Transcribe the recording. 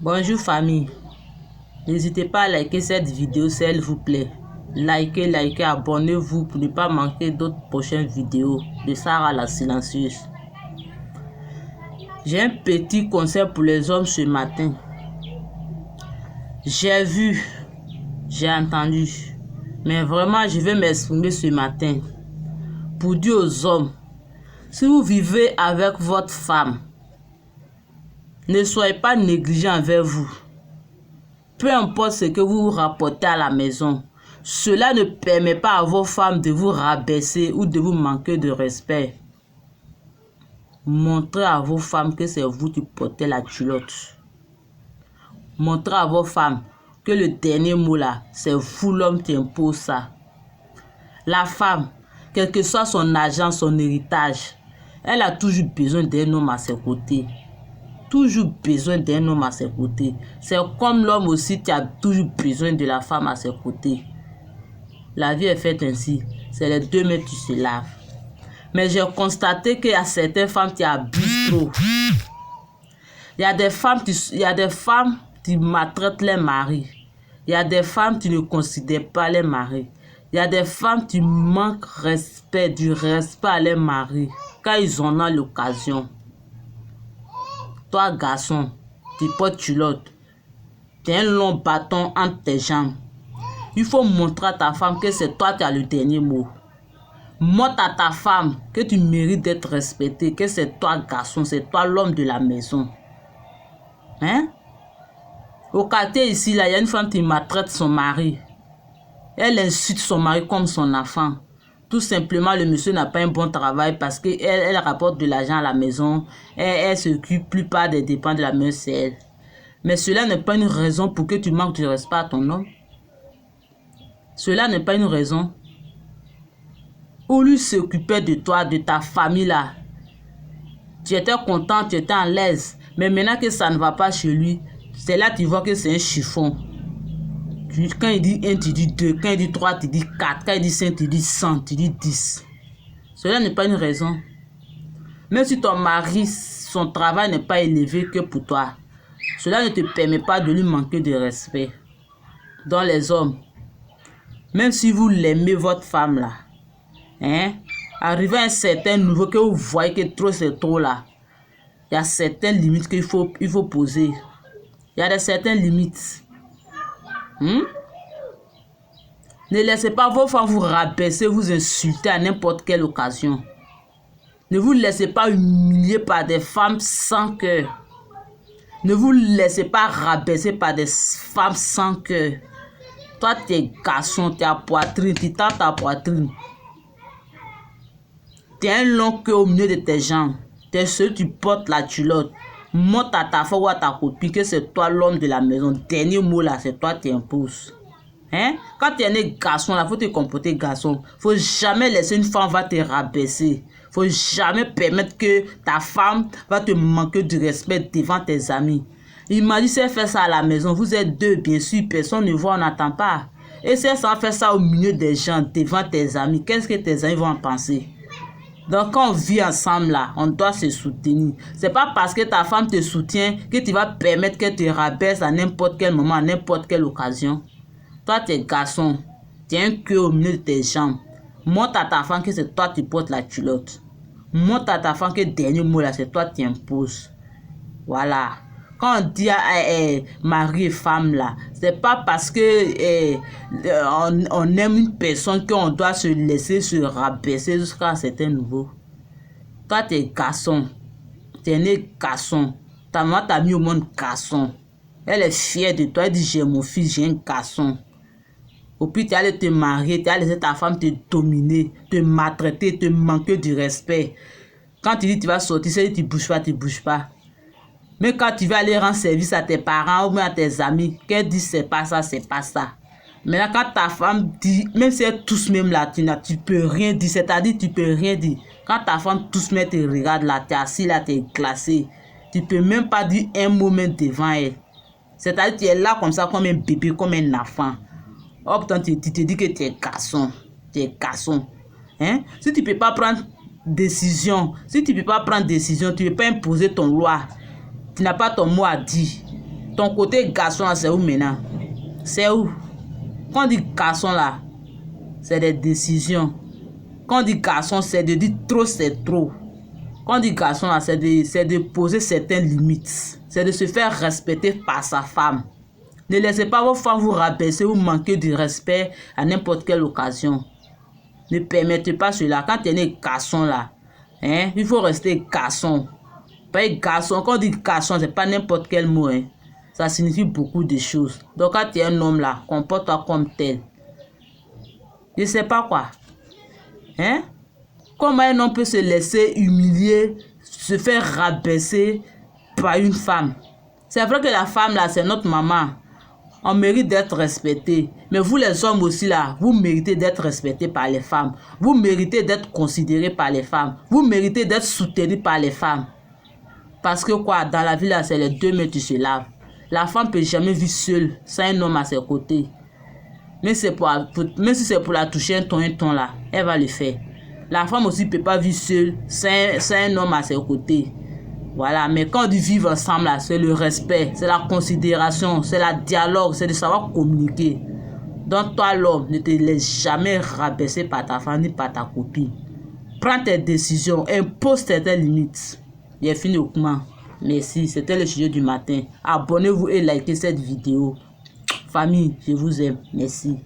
Bonjour famille, n'hésitez pas à liker cette vidéo s'il vous plaît. Likez, abonnez-vous pour ne pas manquer d'autres prochaines vidéos de Sarah la silencieuse. J'ai un petit conseil pour les hommes ce matin. J'ai vu, j'ai entendu, mais vraiment je vais m'exprimer ce matin pour dire aux hommes, si vous vivez avec votre femme, ne soyez pas négligents envers vous. Peu importe ce que vous rapportez à la maison, cela ne permet pas à vos femmes de vous rabaisser ou de vous manquer de respect. Montrez à vos femmes que c'est vous qui portez la culotte. Montrez à vos femmes que le dernier mot là, c'est vous l'homme qui impose ça. La femme, quel que soit son argent, son héritage, elle a toujours besoin d'un homme à ses côtés. Toujours besoin d'un homme à ses côtés. C'est comme l'homme aussi qui a toujours besoin de la femme à ses côtés. La vie est faite ainsi. C'est les deux mains qui se lavent. Mais j'ai constaté qu'il y a certaines femmes qui abusent trop. Il y a des femmes qui maltraitent les maris. Il y a des femmes qui ne considèrent pas les maris. Il y a des femmes qui manquent du respect à leurs maris quand ils en ont l'occasion. Toi, garçon, tu portes culotte, tu as un long bâton entre tes jambes. Il faut montrer à ta femme que c'est toi qui as le dernier mot. Montre à ta femme que tu mérites d'être respecté, que c'est toi, garçon, c'est toi l'homme de la maison. Hein? Au quartier ici, là, il y a une femme qui maltraite son mari. Elle insulte son mari comme son enfant. Tout simplement, le monsieur n'a pas un bon travail parce qu'elle rapporte de l'argent à la maison. Elle s'occupe plus pas des dépenses de la maison, c'est elle. Mais cela n'est pas une raison pour que tu manques de respect à ton homme. Cela n'est pas une raison. Ou lui s'occupait de toi, de ta famille là. Tu étais content, tu étais en l'aise. Mais maintenant que ça ne va pas chez lui, c'est là que tu vois que c'est un chiffon. Quand il dit 1, tu dis 2. Quand il dit 3, tu dis 4. Quand il dit 5, tu dis 100, tu dis 10. Cela n'est pas une raison. Même si ton mari, son travail n'est pas élevé que pour toi, cela ne te permet pas de lui manquer de respect. Dans les hommes, même si vous l'aimez, votre femme là, arrivé à un certain niveau que vous voyez que trop c'est trop là, il y a certaines limites qu'il faut poser. Il y a certaines limites. Ne laissez pas vos femmes vous rabaisser, vous insulter à n'importe quelle occasion. Ne vous laissez pas humilier par des femmes sans cœur. Ne vous laissez pas rabaisser par des femmes sans cœur. Toi, tu es garçon, tu as poitrine, tu tapes ta poitrine. Tu as un long cœur au milieu de tes jambes. Tu es celui qui porte la culotte. Montre à ta femme ou à ta copine que c'est toi l'homme de la maison. Dernier mot là, c'est toi qui imposes. Quand tu es né garçon, il faut te comporter garçon. Faut jamais laisser une femme va te rabaisser. Faut jamais permettre que ta femme va te manquer de respect devant tes amis. Imagine si elle fait ça à la maison. Vous êtes deux, bien sûr, personne ne voit, on n'attend pas. Et si elle fait ça au milieu des gens, devant tes amis, qu'est-ce que tes amis vont en penser? Donc quand on vit ensemble là, on doit se soutenir. C'est pas parce que ta femme te soutient que tu vas permettre qu'elle te rabaisse à n'importe quel moment, à n'importe quelle occasion. Toi, tu es garçon, tu as un cœur au milieu de tes jambes. Montre à ta femme que c'est toi qui portes la culotte. Montre à ta femme que le dernier mot là, c'est toi qui imposes. Voilà. Quand on dit mari et femme là, c'est pas parce que on aime une personne qu'on doit se laisser se rabaisser jusqu'à un certain niveau. Toi, tu es garçon. Tu es né garçon. Ta maman t'a mis au monde garçon. Elle est fière de toi. Elle dit, j'ai mon fils, j'ai un garçon. Au plus tu allais te marier, tu allais laisser ta femme te dominer, te maltraiter, te manquer du respect. Quand tu dis tu vas sortir, c'est tu bouges pas, tu bouges pas. Mais quand tu vas aller rendre service à tes parents ou même à tes amis, qu'elle dit c'est pas ça, c'est pas ça. Maintenant quand ta femme dit, même si elle tous même là, tu peux rien dire, c'est-à-dire tu peux rien dire. Quand ta femme tous même te regarde là, tu es assis là, tu es glacé, tu peux même pas dire un mot même devant elle. C'est-à-dire tu es là comme ça, comme un bébé, comme un enfant. Oh putain, tu te dis que tu es garçon. Tu es garçon. Si tu ne peux pas prendre décision, tu ne peux pas imposer ton loi, tu n'as pas ton mot à dire. Ton côté garçon là, c'est où maintenant? C'est où? Quand on dit garçon là, c'est des décisions. Quand on dit garçon, c'est de dire trop, c'est trop. Quand on dit garçon là, c'est de poser certaines limites. C'est de se faire respecter par sa femme. Ne laissez pas vos femmes vous rabaisser ou manquer de respect à n'importe quelle occasion. Ne permettez pas cela. Quand tu es né garçon là, hein, il faut rester garçon. Pas garçon. Quand on dit garçon, c'est pas n'importe quel mot. Hein. Ça signifie beaucoup de choses. Donc quand tu es un homme là, comporte-toi comme tel. Je sais pas quoi. Hein? Comment un homme peut se laisser humilier, se faire rabaisser par une femme? C'est vrai que la femme là, c'est notre maman. On mérite d'être respecté. Mais vous les hommes aussi là, vous méritez d'être respectés par les femmes. Vous méritez d'être considérés par les femmes. Vous méritez d'être soutenus par les femmes. Parce que quoi, dans la vie là, c'est les deux mains qui se lavent. La femme ne peut jamais vivre seule, sans un homme à ses côtés. Même si c'est pour la toucher un ton là, elle va le faire. La femme aussi ne peut pas vivre seule, sans un homme à ses côtés. Voilà, mais quand on dit vivre ensemble là, c'est le respect, c'est la considération, c'est la dialogue, c'est de savoir communiquer. Donc toi l'homme, ne te laisse jamais rabaisser par ta femme ni par ta copine. Prends tes décisions, impose certaines limites. J'ai fini au comment. Merci, c'était le sujet du matin. Abonnez-vous et likez cette vidéo. Famille, je vous aime. Merci.